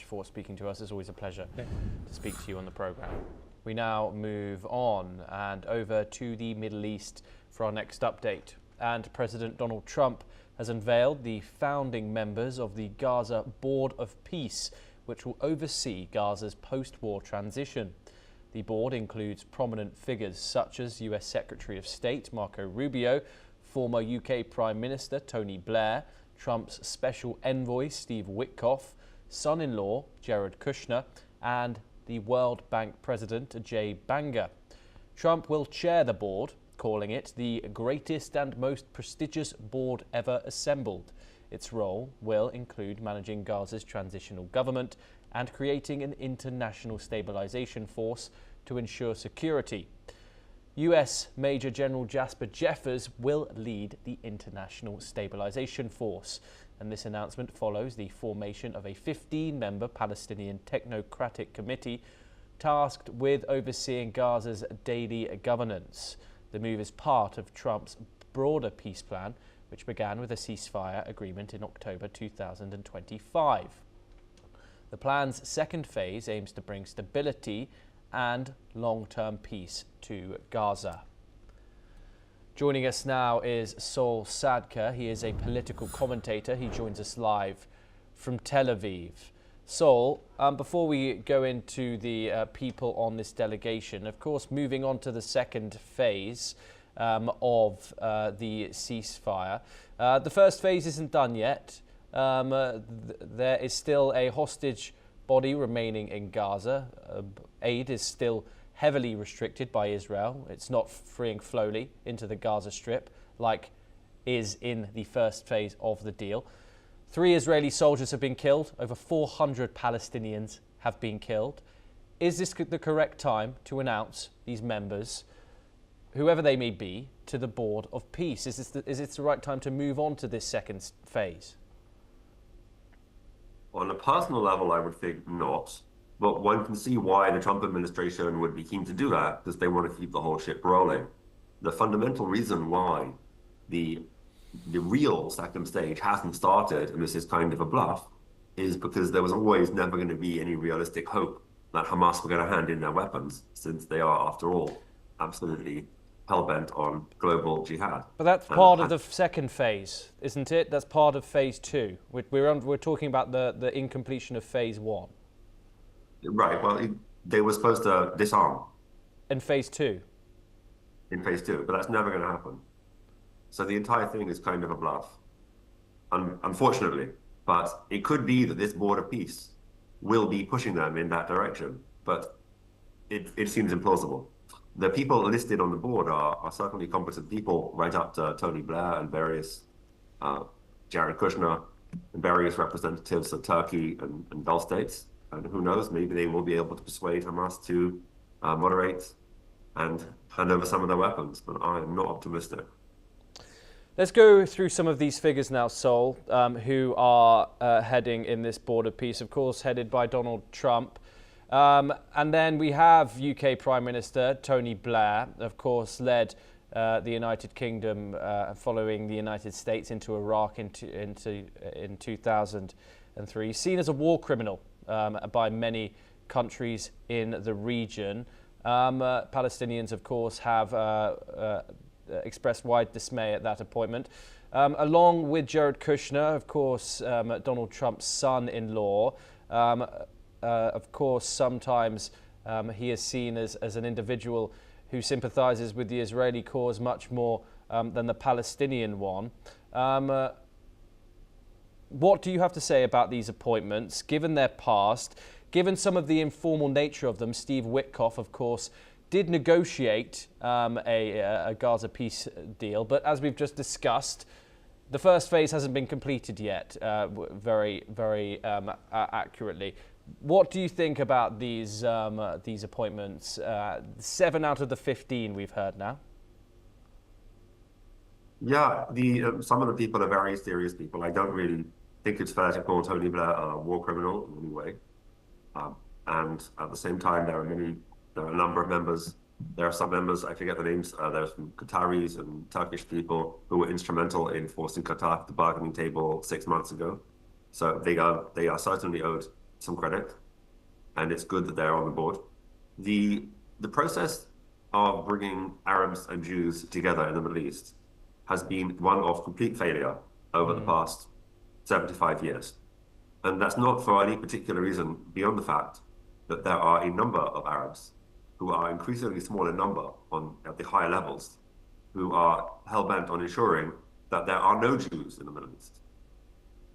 for speaking to us. It's always a pleasure to speak to you on the programme. We now move on and over to the Middle East for our next update. And President Donald Trump has unveiled the founding members of the Gaza Board of Peace, which will oversee Gaza's post-war transition. The board includes prominent figures such as US Secretary of State Marco Rubio, former UK Prime Minister Tony Blair, Trump's special envoy Steve Witkoff, son-in-law Jared Kushner, and the World Bank President Ajay Banga. Trump will chair the board, calling it the greatest and most prestigious board ever assembled. Its role will include managing Gaza's transitional government and creating an international stabilization force to ensure security. US Major General Jasper Jeffers will lead the International Stabilization Force, and this announcement follows the formation of a 15-member Palestinian Technocratic Committee tasked with overseeing Gaza's daily governance. The move is part of Trump's broader peace plan, which began with a ceasefire agreement in October 2025. The plan's second phase aims to bring stability and long-term peace to Gaza. Joining us now is Sol Sadka. He is a political commentator. He joins us live from Tel Aviv. Sol, before we go into the people on this delegation, of course, moving on to the second phase of the ceasefire. The first phase isn't done yet. There is still a hostage body remaining in Gaza. Aid is still heavily restricted by Israel. It's not freeing slowly into the Gaza Strip like is in the first phase of the deal. 3 Israeli soldiers have been killed. Over 400 Palestinians have been killed. Is this the correct time to announce these members, whoever they may be, to the Board of Peace? Is this the right time to move on to this second phase? On a personal level, I would think not. But one can see why the Trump administration would be keen to do that, because they want to keep the whole ship rolling. The fundamental reason why the real second stage hasn't started, and this is kind of a bluff, is because there was always never going to be any realistic hope that Hamas were going to hand in their weapons, since they are, after all, absolutely hell-bent on global jihad. But that's part of the second phase, isn't it? That's part of phase 2. We're talking about the incompletion of phase 1. Right. Well, they were supposed to disarm. In phase 2? In phase 2, but that's never going to happen. So the entire thing is kind of a bluff, unfortunately. But it could be that this Board of Peace will be pushing them in that direction, but it seems implausible. The people listed on the board are certainly competent people, right up to Tony Blair and various Jared Kushner and various representatives of Turkey and Gulf states. And who knows, maybe they will be able to persuade Hamas to moderate and hand over some of their weapons, but I am not optimistic. Let's go through some of these figures now, Sol, who are heading in this Board of Peace, of course, headed by Donald Trump. And then we have UK Prime Minister Tony Blair, of course, led the United Kingdom following the United States into Iraq in 2003, seen as a war criminal by many countries in the region. Palestinians, of course, have expressed wide dismay at that appointment. Along with Jared Kushner, of course, Donald Trump's son-in-law. Of course, sometimes he is seen as an individual who sympathizes with the Israeli cause much more than the Palestinian one. What do you have to say about these appointments, given their past, given some of the informal nature of them? Steve Witkoff, of course, did negotiate a Gaza peace deal, but as we've just discussed, the first phase hasn't been completed yet, very accurately. What do you think about these appointments? 7 out of the 15 we've heard now. Yeah, some of the people are very serious people. I don't really think it's fair to call Tony Blair a war criminal in any way. And at the same time, there are a number of members. There are some members, I forget the names, there's some Qataris and Turkish people who were instrumental in forcing Qatar to the bargaining table 6 months ago. So they are certainly owed some credit, and it's good that they're on the board. The process of bringing Arabs and Jews together in the Middle East has been one of complete failure over the past 75 years. And that's not for any particular reason beyond the fact that there are a number of Arabs who are increasingly small in number at the higher levels, who are hell-bent on ensuring that there are no Jews in the Middle East.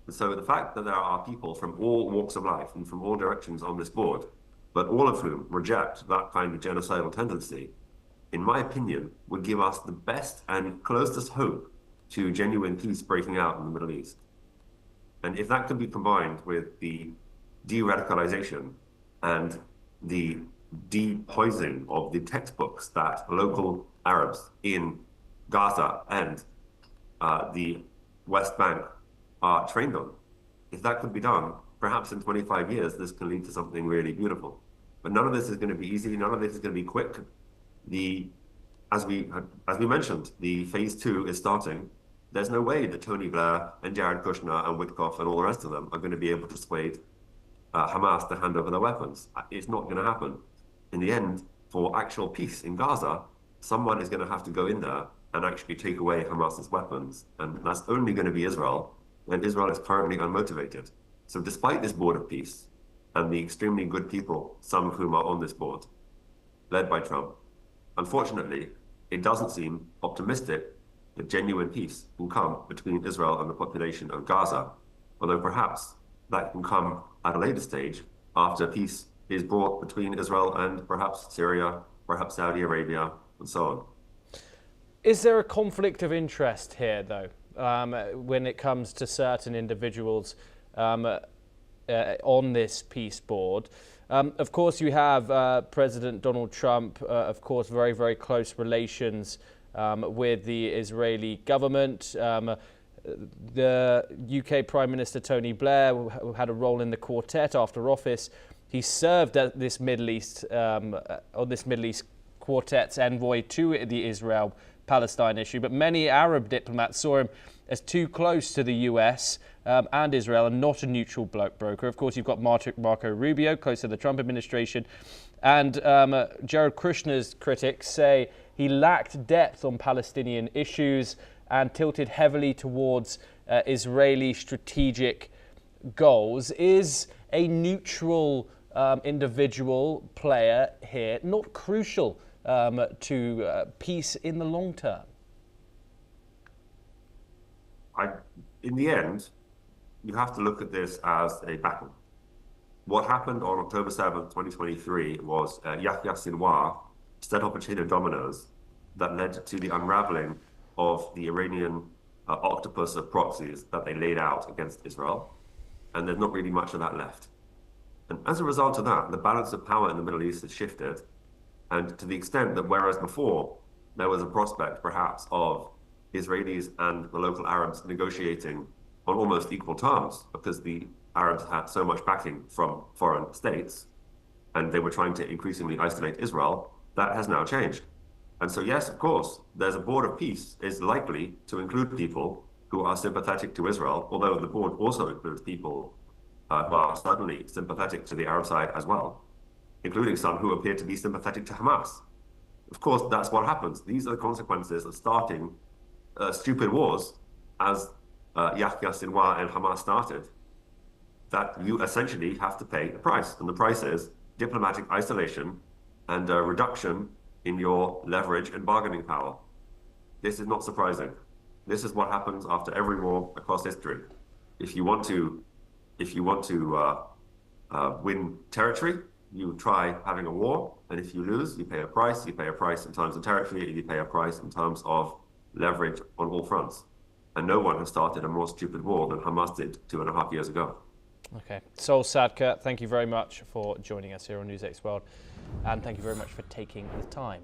And so the fact that there are people from all walks of life and from all directions on this board, but all of whom reject that kind of genocidal tendency, in my opinion, would give us the best and closest hope to genuine peace breaking out in the Middle East. And if that can be combined with the de-radicalization and the de-poisoning of the textbooks that local Arabs in Gaza and the West Bank are trained on, if that could be done, perhaps in 25 years, this can lead to something really beautiful. But none of this is going to be easy. None of this is going to be quick. As we mentioned, the phase 2 is starting. There's no way that Tony Blair and Jared Kushner and Witkoff and all the rest of them are going to be able to persuade Hamas to hand over their weapons. It's not going to happen. In the end, for actual peace in Gaza, someone is going to have to go in there and actually take away Hamas's weapons. And that's only going to be Israel. And Israel is currently unmotivated. So despite this board of peace and the extremely good people, some of whom are on this board, led by Trump, unfortunately, it doesn't seem optimistic that genuine peace will come between Israel and the population of Gaza, although perhaps that can come at a later stage after peace is brought between Israel and perhaps Syria, perhaps Saudi Arabia, and so on. Is there a conflict of interest here, though, when it comes to certain individuals on this peace board? Of course, you have President Donald Trump, of course, very, very close relations with the Israeli government. The UK Prime Minister Tony Blair, who had a role in the quartet after office, he served at this Middle East on this Middle East quartet's envoy to the Israel-Palestine issue. But many Arab diplomats saw him as too close to the US and Israel and not a neutral broker. Of course, you've got Marco Rubio, close to the Trump administration. And Jared Kushner's critics say he lacked depth on Palestinian issues and tilted heavily towards Israeli strategic goals. Is a neutral individual player here not crucial to peace in the long term? In the end, you have to look at this as a battle. What happened on October 7th, 2023 was Yahya Sinwar set up a chain of dominoes that led to the unraveling of the Iranian octopus of proxies that they laid out against Israel. And there's not really much of that left. And as a result of that, the balance of power in the Middle East has shifted. And to the extent that whereas before there was a prospect perhaps of Israelis and the local Arabs negotiating on almost equal terms because the Arabs had so much backing from foreign states and they were trying to increasingly isolate Israel, that has now changed. And so, yes, of course, there's a board of peace is likely to include people who are sympathetic to Israel, although the board also includes people who are certainly sympathetic to the Arab side as well, including some who appear to be sympathetic to Hamas. Of course, that's what happens. These are the consequences of starting stupid wars as Yahya Sinwar and Hamas started, that you essentially have to pay a price. And the price is diplomatic isolation and a reduction in your leverage and bargaining power. This is not surprising. This is what happens after every war across history. If you want to win territory, you try having a war, and if you lose, you pay a price. You pay a price in terms of territory, and you pay a price in terms of leverage on all fronts. And no one has started a more stupid war than Hamas did 2.5 years ago. Okay. Sol Sadka, thank you very much for joining us here on NewsX World, and thank you very much for taking the time.